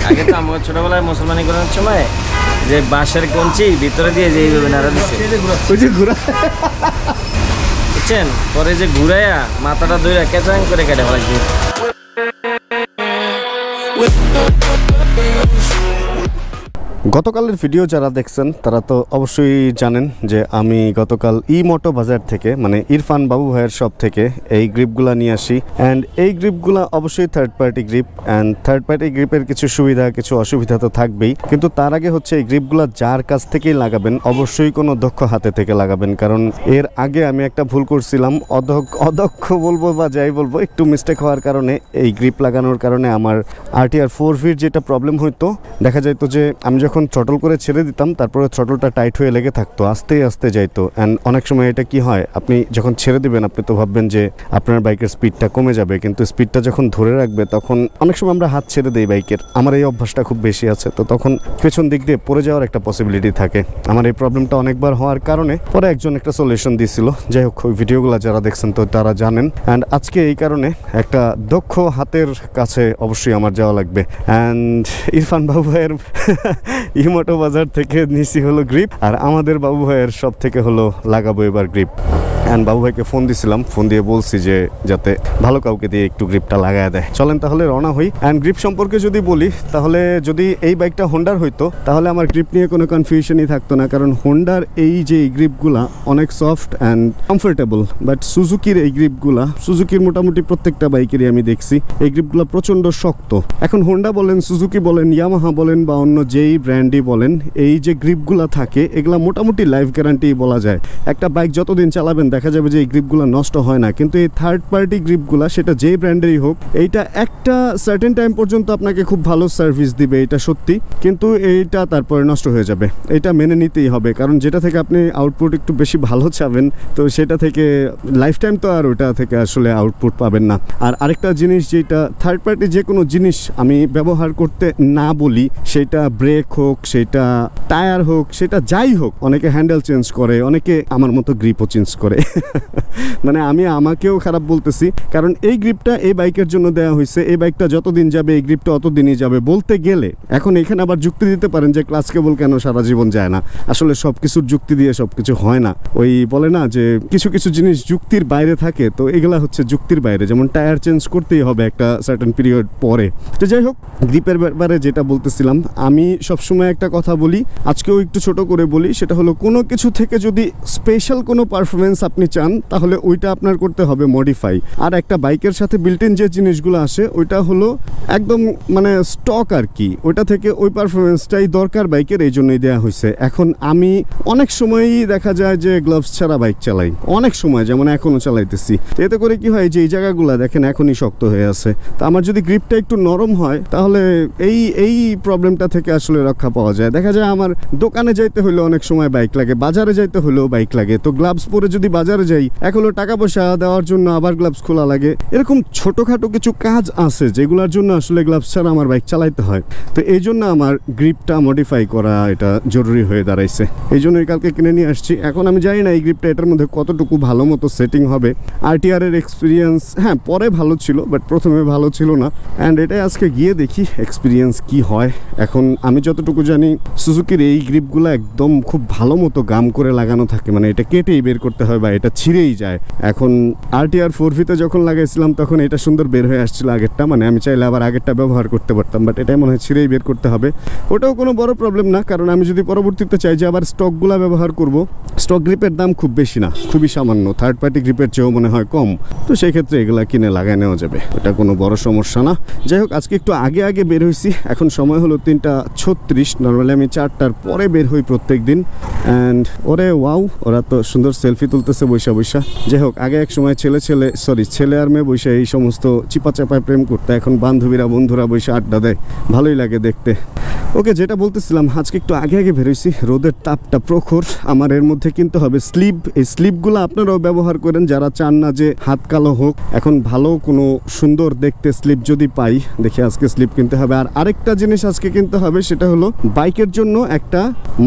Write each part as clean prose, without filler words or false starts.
আগে তো আমার ছোটবেলায় মুসলমানি করার সময় যে বাঁশের কঞ্চি ভিতরে দিয়ে যে এইভাবে নাড়া দিচ্ছে, ওই যে ঘোরা বুঝছেন? পরে যে ঘুরাইয়া মাথাটা ধরে কেচাং করে কেটে ফেলাইছে। গতকালের ভিডিও যারা দেখছেন তারা তো অবশ্যই জানেন যে আমি গতকাল মোটো বাজার থেকে মানে ইরফান বাবু ভাইয়ের শপ থেকে এই গ্রিপগুলা নিয়ে আসি। অ্যান্ড এই গ্রিপগুলা অবশ্যই third party grip. And third party গ্রিপের কিছু সুবিধা কিছু অসুবিধা তো থাকবেই, কিন্তু তার আগে হচ্ছে এই গ্রিপগুলা যার কাছ থেকেই লাগাবেন অবশ্যই কোনো দক্ষ হাতে থেকে লাগাবেন। কারণ এর আগে আমি একটা ভুল করছিলাম, অদক্ষ বলবো বা যাই বলবো, একটু মিস্টেক হওয়ার কারণে এই গ্রিপ লাগানোর কারণে আমার RTR 4V যেটা প্রবলেম হইতো, দেখা যেত যে আমি যখন থ্রটল করে ছেড়ে দিতাম তারপরে থ্রটলটা টাইট হয়ে লেগে থাকতো, আস্তে আস্তে যাইতো। অ্যান্ড অনেক সময় এটা কি হয়, আপনি যখন ছেড়ে দিবেন আপনি তো ভাববেন যে আপনার বাইকের স্পিডটা কমে যাবে, কিন্তু স্পিডটা যখন ধরে রাখবে তখন অনেক সময় আমরা হাত ছেড়ে দিই বাইকের। আমার এই অভ্যাসটা খুব বেশি আছে, তো তখন পেছন দিক দিয়ে পড়ে যাওয়ার একটা পসিবিলিটি থাকে। আমার এই প্রবলেমটা অনেকবার হওয়ার কারণে পরে একজন একটা সলিউশন দিয়েছিল। যাই হোক, ওই ভিডিওগুলো যারা দেখছেন তো তারা জানেন। অ্যান্ড আজকে এই কারণে একটা দক্ষ হাতের কাছে অবশ্যই আমার যাওয়া লাগবে। অ্যান্ড ইরফান বাবু ভাইয়ের মোটো বাজার থেকে নিছি হলো গ্রিপ, আর আমাদের বাবু ভাইয়ের সব থেকে হলো লাগাবো এবার গ্রিপ। অ্যান্ড বাবু ভাইকে ফোন দিছিলাম, ফোন দিয়ে বলছি যে যাতে ভালো কাউকে দিয়ে একটু গ্রিপটা লাগায় দেয়। চলেন তাহলে রওনা হই। অ্যান্ড গ্রিপ সম্পর্কে যদি বলি, তাহলে যদি এই বাইকটা হোন্ডার হইতো তাহলে আমার গ্রিপ নিয়ে কোনো কনফিউশনই থাকতো না, কারণ হোন্ডার এই যে গ্রিপগুলা অনেক সফট অ্যান্ড কমফোর্টেবল। বাট সুজুকির এই গ্রিপগুলা, সুজুকির মোটামুটি প্রত্যেকটা বাইকেরই আমি দেখছি এই গ্রিপগুলো প্রচণ্ড শক্ত। এখন হোন্ডা বলেন, সুজুকি বলেন, ইয়ামাহা বলেন বা অন্য যেই ব্র্যান্ডই বলেন, এই যে গ্রিপগুলা থাকে এগুলা মোটামুটি লাইফ গ্যারান্টি বলা যায়। একটা বাইক যতদিন চালাবেন দেখা যাবে যে এই গ্রিপগুলো নষ্ট হয় না। কিন্তু এই থার্ড পার্টি গ্রিপগুলো, সেটা যেই ব্র্যান্ডেরই হোক, এইটা একটা সার্টেন টাইম পর্যন্ত আপনাকে খুব ভালো সার্ভিস দিবে, এটা সত্যি, কিন্তু এইটা তারপরে নষ্ট হয়ে যাবে। এটা মেনে নিতেই হবে, কারণ যেটা থেকে আপনি আউটপুট একটু বেশি ভালো চাবেন তো সেটা থেকে লাইফ টাইম তো আর ওটা থেকে আসলে আউটপুট পাবেন না। আর আরেকটা জিনিস, যেটা থার্ড পার্টি যে কোনো জিনিস আমি ব্যবহার করতে না বলি, সেটা ব্রেক হোক, সেটা টায়ার হোক, সেটা যাই হোক, অনেকে হ্যান্ডেল চেঞ্জ করে, অনেকে আমার মতো গ্রিপও চেঞ্জ করে। মানে আমি আমাকেও খারাপ বলতেছি, কারণ এই গ্রিপটা এই বাইকের জন্য দেওয়া হয়েছে। এই বাইকটা যতদিন যাবে এই গ্রিপটা অতদিনই যাবে বলতে গেলে। এখন এখানে আবার যুক্তি দিতে পারেন যে ক্লাচ কেবল কেন সারা জীবন যায় না। আসলে সব কিছুর যুক্তি দিয়ে সব কিছু হয় না। ওই বলে না যে কিছু কিছু জিনিস যুক্তির বাইরে থাকে, তো এগুলা হচ্ছে যুক্তির বাইরে। যেমন টায়ার চেঞ্জ করতেই হবে একটা সার্টেন পিরিয়ড পরে। তো যাই হোক, গ্রিপের ব্যাপারে যেটা বলতেছিলাম, আমি সবসময় একটা কথা বলি, আজকেও একটু ছোট করে বলি, সেটা হলো কোনো কিছু থেকে যদি স্পেশাল কোনো পারফরমেন্স আপনি চান তাহলে ওইটা আপনার করতে হবে মডিফাই। আর একটা বাইকের সাথে বিল্ট ইন যে জিনিসগুলো আসে ওইটা হলো একদম মানে স্টক আর কি, ওইটা থেকে ওই পারফরমেন্সটাই দরকার বাইকের, এই জন্যই দেওয়া হয়েছে। এখন আমি অনেক সময়ই দেখা যায় যে গ্লাভস ছাড়া বাইক চালাই, অনেক সময়, যেমন এখনও চালাইতেছি। এতে করে কি হয় যে এই জায়গাগুলো দেখেন এখনই শক্ত হয়ে আছে। তো আমার যদি গ্রিপটা একটু নরম হয় তাহলে এই প্রবলেমটা থেকে আসলে রক্ষা পাওয়া যায়। দেখা যায় আমার দোকানে যাইতে হলে অনেক সময় বাইক লাগে, বাজারে যাইতে হলেও বাইক লাগে। তো গ্লাভস পরে যদি বাজারে যাই, এক হলো টাকা পয়সা দেওয়ার জন্য আবার গ্লাভস খোলা লাগে। এরকম ছোটোখাটো কিছু কাজ আছে যেগুলোর জন্য আসলে গ্লাভস ছাড়া আমার বাইক চালাইতে হয়। তো এই জন্য আমার গ্রিপটা মডিফাই করা এটা জরুরি হয়ে দাঁড়াইছে। এই জন্যই কালকে কিনে নিয়ে আসছি। এখন আমি জানি না এই গ্রিপটা এটার মধ্যে কতটুকু ভালো মতো সেটিং হবে। RTR এর এক্সপিরিয়েন্স হ্যাঁ পরে ভালো ছিল, বাট প্রথমে ভালো ছিল না। অ্যান্ড এটাই আজকে গিয়ে দেখি এক্সপিরিয়েন্স কি হয়। এখন আমি যতটুকু জানি সুজুকির এই গ্রিপগুলো একদম খুব ভালো মতো গাম করে লাগানো থাকে, মানে এটা কেটেই বের করতে হয় বা এটা ছিঁড়েই যায়। এখন RTR 4V-তে যখন লাগাইছিলাম তখন এটা সুন্দর বের হয়ে আসছিল আগেরটা, মানে আমি চাইলে আবার আগেরটা ব্যবহার করতে পারতাম, বাট এটাই মনে হয় ছিঁড়েই বের করতে হবে। ওটাও কোনো বড় প্রবলেম না, কারণ আমি যদি পরবর্তীতে চাই যে আবার স্টকগুলা ব্যবহার করব, স্টক গ্রিপের দাম খুব বেশি না, খুবই সামান্য, থার্ড পার্টি গ্রিপের চেয়েও মনে হয় কম। তো সেই ক্ষেত্রে এগুলা কিনে লাগাই নেওয়া যাবে, এটা কোনো বড় সমস্যা না। যাই হোক, আজকে একটু আগে বের হয়েছি। এখন সময় হলো 3:36। নর্মালি আমি 4টার পরে বের হই প্রত্যেক দিন। অ্যান্ড ওরে ওয়াও, ওরা তো সুন্দর সেলফি তুলতেছে বৈশা। যাই হোক, আগে এক সময় ছেলে আর মেয়ে বৈশা এই সমস্ত চিপা চাপায় প্রেম করতে, এখন বান্ধবীরা বন্ধুরা বৈশা আড্ডা দেয়, ভালোই লাগে দেখতে। ওকে, যেটা বলতেছিলাম, আজকে একটু আগে আগে বেরোইছি, রোদের তাপটা প্রখর। আমার এর মধ্যে কিনতে হবে স্লিপ। এই স্লিপগুলো আপনারাও ব্যবহার করেন যারা চান না যে হাত কালো হোক। এখন ভালো কোনো সুন্দর দেখতে স্লিপ যদি পাই, দেখি আজকে স্লিপ কিনতে হবে। আর আরেকটা জিনিস আজকে কিনতে হবে, সেটা হলো বাইকের জন্য একটা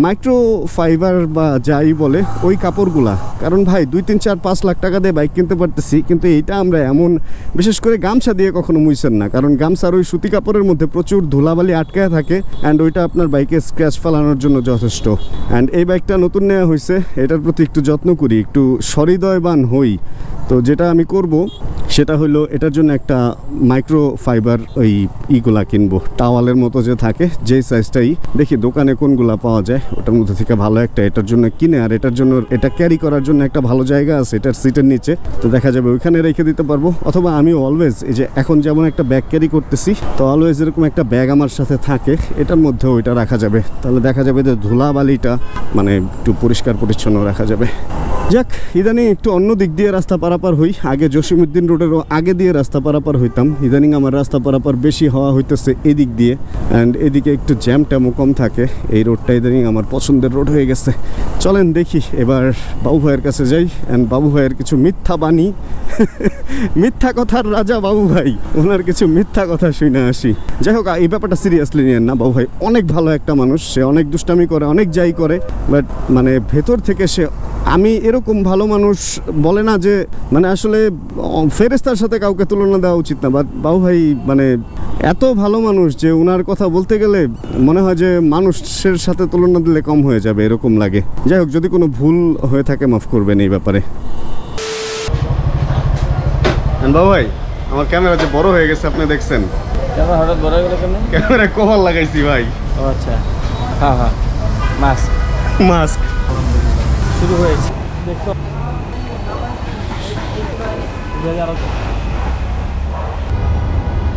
মাইক্রো ফাইবার বা যাই বলে ওই কাপড়গুলা। কারণ ভাই 2, 3, 4, 5 লাখ টাকা দিয়ে বাইক কিনতে পারতেছি, কিন্তু এইটা আমরা এমন, বিশেষ করে গামছা দিয়ে কখনো মুইছেন না, কারণ গামছার ওই সুতি কাপড়ের মধ্যে প্রচুর ধুলাবালি আটকায় থাকে অ্যান্ড ওইটা আপনার বাইকে স্ক্র্যাচ ফেলানোর জন্য যথেষ্ট। অ্যান্ড এই বাইকটা নতুন নেওয়া হয়েছে, এটার প্রতি একটু যত্ন করি, একটু সহৃদয়বান হই। তো যেটা আমি করব সেটা হলো এটার জন্য একটা মাইক্রো ফাইবার ওই ইগুলা কিনবো, টাওয়ালের মতো যে থাকে, যেই সাইজটাই দেখি দোকানে কোনগুলা পাওয়া যায়, ওটার মধ্যে থেকে ভালো একটা এটার জন্য কিনে, আর এটার জন্য এটা ক্যারি করার জন্য একটা ভালো জায়গা আছে এটার সিটের নিচে, তো দেখা যাবে ওইখানে রেখে দিতে পারবো। অথবা আমি অলওয়েজ এই যে এখন যেমন একটা ব্যাগ ক্যারি করতেছি, তো অলওয়েজ এরকম একটা ব্যাগ আমার সাথে থাকে, এটার মধ্যে ওইটা রাখা যাবে, তাহলে দেখা যাবে যে ধুলাবালিটা মানে একটু পরিষ্কার পরিচ্ছন্ন রাখা যাবে। যাক, ইদানিং একটু অন্য দিক দিয়ে রাস্তা পারাপার হই। আগে জসিমউদ্দিন রোডেরও আগে দিয়ে রাস্তা পারাপার হইতাম, ইদানিং আমার রাস্তা পারাপার বেশি হওয়া হইতেছে এদিক দিয়ে। অ্যান্ড এদিকে একটু জ্যাম ট্যামও কম থাকে, এই রোডটা ইদানিং আমার পছন্দের রোড হয়ে গেছে। চলেন দেখি এবার বাবু ভাইয়ের কাছে যাই, অ্যান্ড বাবু ভাইয়ের কিছু মিথ্যা বাণী মিথ্যা কথার রাজা বাবু ভাই, ওনার কিছু মিথ্যা কথা শুনে আসি। যাই হোক, এই ব্যাপারটা সিরিয়াসলি নিয়েন না, বাবু ভাই অনেক ভালো একটা মানুষ, সে অনেক দুষ্টামি করে, অনেক যাই করে, বাট মানে ভেতর থেকে সে, আমি এরকম ভালো মানুষ বলে না যে মানে আসলে ফেরেস্তার সাথে কাউকে তুলনা দেওয়া উচিত না, বাট বাবু ভাই মানে এত ভালো মানুষ যে ওনার কথা বলতে গেলে মনে হয় যে মানুষের সাথে তুলনা দিলে কম হয়ে যাবে, এরকম লাগে। যাই হোক, যদি কোনো ভুল হয়ে থাকে মাফ করবেন এই ব্যাপারে। বাবু ভাই, আমার ক্যামেরা যে বড় হয়ে গেছে আপনি দেখছেন? ক্যামেরা হঠাৎ বড় হয়ে গেল কেন? ক্যামেরা কভার লাগাইছি ভাই। ও আচ্ছা, হ্যাঁ হ্যাঁ, মাস্ক মাস্ক শুরু হয়েছে। দেখো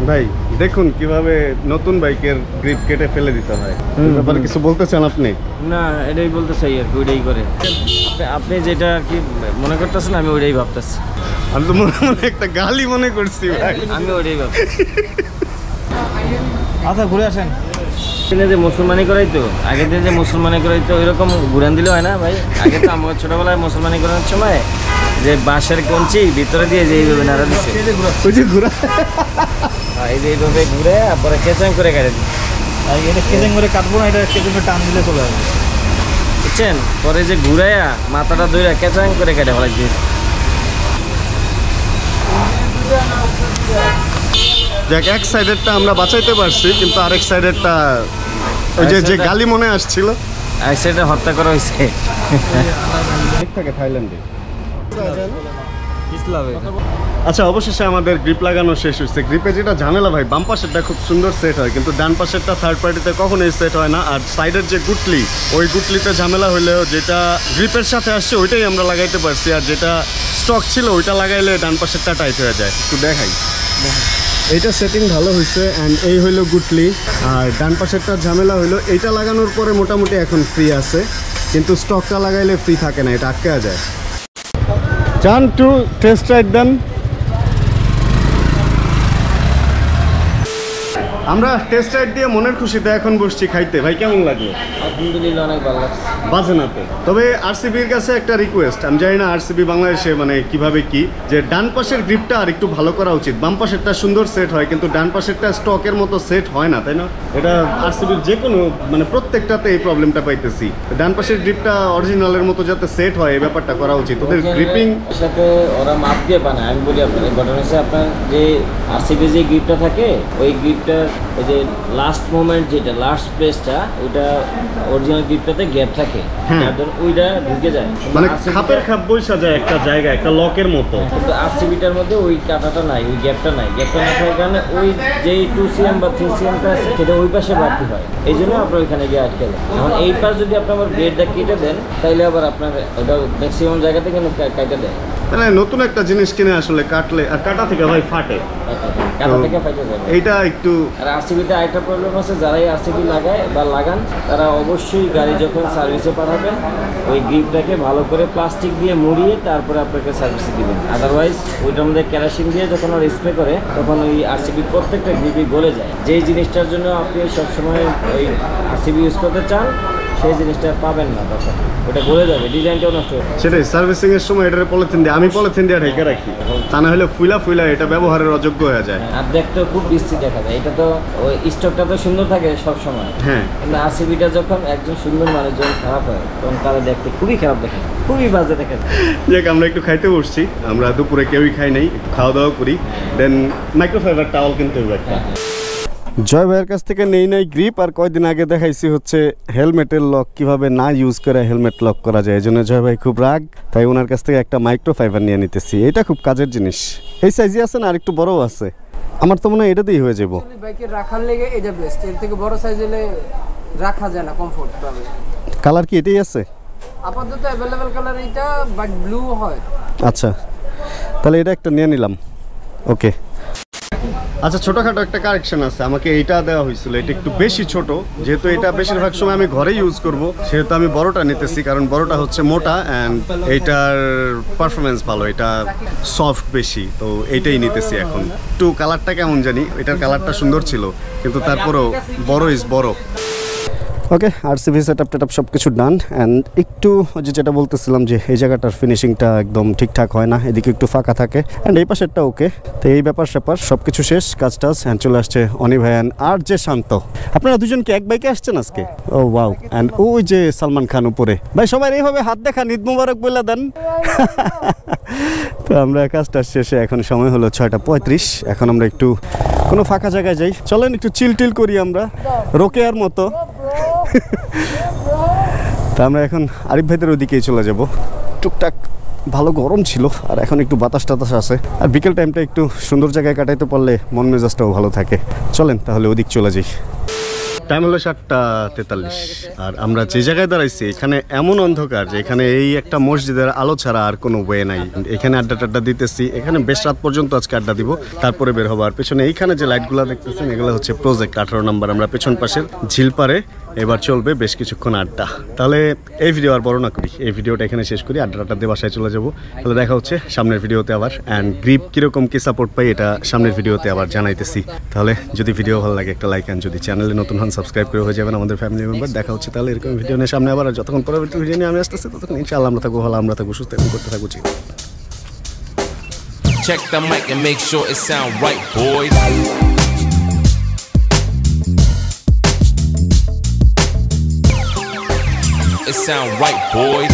ভাই দেখুন কিভাবে নতুন বাইকের গ্রিপ কেটে ফেলে দিতে হয়, এই ব্যাপারে কিছু বলতে চান আপনি? না, এটাই বলতে চাই আর কি, ওইটাই করে। আপনি যেটা আর কি মনে করতেছেন আমি ওইটাই ভাবতেছি। আমি তো মনে মনে একটা গালি মনে করছি ভাই। আমি ওইটাই ভাবতেছি। আচ্ছা, ঘুরে আসেন। যে মুসলমানি করাইতো, আগের দিন যে মুসলমানি করাইতো ওইরকম ঘুরান দিলে হয় না ভাই? আগে তো আমার ছোটবেলায় মুসলমানি করানোর সময় যে বাঁশের কঞ্চি ভিতরে দিয়ে যে এইভাবে নাড়া দিচ্ছে, ওই যে ঘুরা, এই যে এইভাবে ঘুরে পরে কেচাং করে কেটে দিচ্ছে। আর এটা কেজিং করে কাটবো না, এটা কেজিং করে টান দিলে চলে যাবে, বুঝছেন? পরে যে ঘুরাইয়া মাথাটা ধরে কেচাং করে কেটে ফেলাই দিয়ে। দেখ, এক সাইডেরটা আমরা বাঁচাইতে পারছি, কিন্তু আরেক সাইডেরটা ওই যে যে গালি মনে আসছিল, এক সাইডে হত্যা করা হয়েছে। ঠিক থাকে থাইল্যান্ডে। ইসলামে আচ্ছা, অবশেষে আমাদের গ্রিপ লাগানো শেষ হচ্ছে। গ্রিপে যেটা ঝামেলা ভাই, বাম পাশেরটা খুব সুন্দর সেট হয়, কিন্তু ডান পাশেরটা থার্ড পার্টিতে কখনোই সেট হয় না। আর সাইডের যে গুটলি, ওই গুটলিতে ঝামেলা হলেও যেটা গ্রিপের সাথে আসছে ওইটাই আমরা লাগাইতে পারছি, আর যেটা স্টক ছিল ওইটা লাগাইলে ডান পাশেরটা টাইট হয়ে যায়। একটু দেখাই, এইটা সেটিং ভালো হয়েছে। অ্যান্ড এই হইলো গুটলি, আর ডান পাশেরটা ঝামেলা হইলো এইটা লাগানোর পরে মোটামুটি এখন ফ্রি আছে, কিন্তু স্টকটা লাগাইলে ফ্রি থাকে না, এটা আটকে যায়। চান টু টেস্ট রাইড দেন? আমরা টেস্ট রাইড দিয়ে মনের খুশিতে এখন বসছি খাইতে। ভাই কেমন লাগলো? আলহামদুলিল্লাহ অনেক ভালো লাগছে। বাজে না তো? তবে আরসিবির কাছে একটা রিকোয়েস্ট, আমি জানি না আরসিবি বাংলাদেশে মানে কিভাবে কি, যে ডান পাশের গ্রিপটা আর একটু ভালো করা উচিত। বাম পাশেরটা সুন্দর সেট হয়, কিন্তু ডান পাশেরটা স্টকের মতো সেট হয় না, তাই না? এটা আরসিবির যে কোনো মানে প্রত্যেকটাতে এই প্রবলেমটা পাইতেছি। ডান পাশের গ্রিপটা অরিজিনালের মতো যাতে সেট হয়, এই ব্যাপারটা করা উচিত। ওদের গ্রিপিং সাথে ওরা মাপ দিয়ে বানায়। আমি বলি আপনার ঘটনা হচ্ছে, আপনার যে আরসিবি যে গ্রিপটা থাকে, ওই গ্রিপটার ওই যে লাস্ট মোমেন্ট যেটা লাস্ট প্লেসটা, ওইটা অরিজিনাল গ্রিপটাতে গ্যাপ থাকে, ওইটা ঢুকে যায়, মানে খাপের খাপ বইসা যায় একটা জায়গা, একটা লকের মতো। কিন্তু আরসিবিটার মধ্যে ওই কাঁটাটা নাই, ওই গ্যাপটা নাই। গ্যাপটা না থাকার কারণে ওই যে 2cm বা 3cmটা আছে সেটা ওই পাশে বাড়তি হয়, এই জন্য আপনার ওইখানে গিয়ে আটকে যায়। এখন এই পাশ যদি আপনি আবার ব্লেডটা কেটে দেন, তাইলে আবার আপনার ওটা ম্যাক্সিমাম জায়গাতে কিন্তু কেটে দেয়। মানে নতুন একটা জিনিস কিনে আসলে কাটলে আর কাটা থেকে ভাই ফাটে, কাটা থেকে ফাইটে যাবে। এইটা একটু। আর আরসিবিতে আরেকটা প্রবলেম আছে, যারাই আরসিবি লাগায় বা লাগান তারা অবশ্যই গাড়ি যখন সার্ভিসে পাঠাবেন ওই গ্রিপটাকে ভালো করে প্লাস্টিক দিয়ে মুড়িয়ে তারপরে আপনাকে সার্ভিসে দিবেন। আদারওয়াইজ ওইটার মধ্যে কেরোসিন দিয়ে যখন ওরা স্প্রে করে তখন ওই আরসিবির প্রত্যেকটা গ্রিপই গলে যায়। যেই জিনিসটার জন্য আপনি সবসময় ওই আরসিবি ইউজ করতে চান সেই জিনিসটা পাবেন না, তখন ওটা গলে যাবে, ডিজাইনটাও নষ্ট হবে। সেটাই, সার্ভিসিং এর সময় এটার পলিথিন দিয়ে, আমি পলিথিন দিয়ে ঢেকে রাখি, তা না হলে ফুলা এটা ব্যবহারের অযোগ্য হয়ে যায়। আর দেখতেও খুব বিশ্রী দেখা যায়। এটা তো ওই স্টকটা তো সুন্দর থাকে সব সময়, হ্যাঁ, কিন্তু আরসিবিটা যখন একজন সুন্দর মানুষজন খারাপ হয় তখন তারা দেখতে খুবই খারাপ দেখে, খুবই বাজে দেখে। যাক, আমরা একটু খাইতে বসছি, আমরা দুপুরে কেউই খাই নাই, একটু খাওয়া দাওয়া করি, দেন মাইক্রোফাইবার টাওয়াল কিনতে হবে একটা। জয় ভাইয়ের কাছ থেকে নেই নাই গ্রিপ, আর কয়দিন আগে দেখাইছি হচ্ছে হেলমেটের লক কিভাবে না ইউজ করে হেলমেট লক করা যায়। এই জন্য জয় ভাই খুব রাগ, তাই ওনার কাছ থেকে একটা মাইক্রোফাইবার নিয়ে নিতেছি। এটা খুব কাজের জিনিস, এই সাইজই আছে না, আর একটু বড়ও আছে। আমার তো মনে হয় এটা দিয়েই হয়ে যাবো। বাইকে রাখার লেগে এটা বেস্ট, এর থেকে বড় সাইজ হলে রাখা যায় না কমফোর্ট পাবে। কালার কি এটাই আছে আপাতত অ্যাভেলেবল কালার এটা, বাট ব্লু হয়। আচ্ছা, তাহলে এটা একটা নিয়ে নিলাম। ওকে, আচ্ছা, ছোটোখাটো একটা কারেকশন আছে, আমাকে এইটা দেওয়া হয়েছিল, এটা একটু বেশি ছোট, যেহেতু এটা বেশিরভাগ সময় আমি ঘরে ইউজ করব সেহেতু আমি বড়টা নিতেছি, কারণ বড়টা হচ্ছে মোটা অ্যান্ড এইটার পারফরমেন্স ভালো, এটা সফট বেশি, তো এইটাই নিতেছি এখন। একটু কালারটা কেমন জানি, এটার কালারটা সুন্দর ছিল কিন্তু তারপরেও বড় ইজ বড়। ওকে, আরসিবি সেটআপ টেটআপ সব কিছু ডান, অ্যান্ড একটু যেটা বলতেছিলাম যে এই জায়গাটার ফিনিশিংটা একদম ঠিকঠাক হয় না, এদিকে একটু ফাঁকা থাকে, অ্যান্ড এই পাশেরটা ওকে। তো এই ব্যাপার স্যাপার সব কিছু শেষ, কাজ টাজ, অ্যান্ড চলে আসছে অনি ভাইয়ান আর যে শান্ত। আপনারা দুজন কি এক বাইকে আসছেন আজকে? ও ওয়াও, অ্যান্ড ওই যে সালমান খান উপরে। ভাই সবাই এইভাবে হাত দেখান, ঈদ মুবারক বলে দেন। তো আমরা কাজটা শেষে এখন সময় হলো 6:35, এখন আমরা একটু কোনো ফাঁকা জায়গায় যাই, চলেন একটু চিল টিল করি আমরা, রোকেয়ার মতো। তা আমরা এখন আরিফ ভাইদের ওদিকেই চলে যাব। টুকটাক ভালো গরম ছিল, আর এখন একটু বাতাস টাতাস আছে, আর বিকেল টাইমটা একটু সুন্দর জায়গায় কাটাইতে পারলে মন মেজাজটাও ভালো থাকে। চলেন তাহলে ওদিক চলে যাই। টাইম হলো 7:43, আর আমরা যে জায়গায় দাঁড়াইছি এখানে এমন অন্ধকার যে এখানে এই একটা মসজিদের আলো ছাড়া আর কোনো ওয়ে নাই। এখানে আড্ডা দিতেছি, এখানে বেশ রাত পর্যন্ত আজকে আড্ডা দিব, তারপরে বের হবো। আর পেছনে এইখানে যে লাইটগুলো দেখতেছেন এগুলো হচ্ছে প্রজেক্ট 18 নম্বর, আমরা পেছন পাশের ঝিলপারে এবার চলবে বেশ কিছুক্ষণ আড্ডা। তাহলে এই ভিডিও আর বড় না করি, এই ভিডিওটা এখানে শেষ করি, আড্ডাটা দিয়ে বাসায় চলে যাবো। তাহলে দেখা হচ্ছে সামনের ভিডিওতে আবার, অ্যান্ড গ্রিপ কীরকম কি সাপোর্ট পাই এটা সামনের ভিডিওতে আবার জানাইতেছি। তাহলে যদি ভিডিও ভালো লাগে একটা লাইক, অ্যান্ড যদি চ্যানেলে নতুন হন সাবস্ক্রাইব করে হয়ে যাবেন আমাদের ফ্যামিলি মেম্বার। দেখা হচ্ছে তাহলে এরকম ভিডিও নিয়ে সামনে আবার, আর যতক্ষণ পরবর্তী ভিডিও নিয়ে আমি আসতেছি ততক্ষণ ইনশাআল্লাহ আমরা থাকবো ভালো, আমরা থাকবো সুস্থ এবং করতে থাকবো। Check the mic and make sure it sound right, boys. It sound right, boys.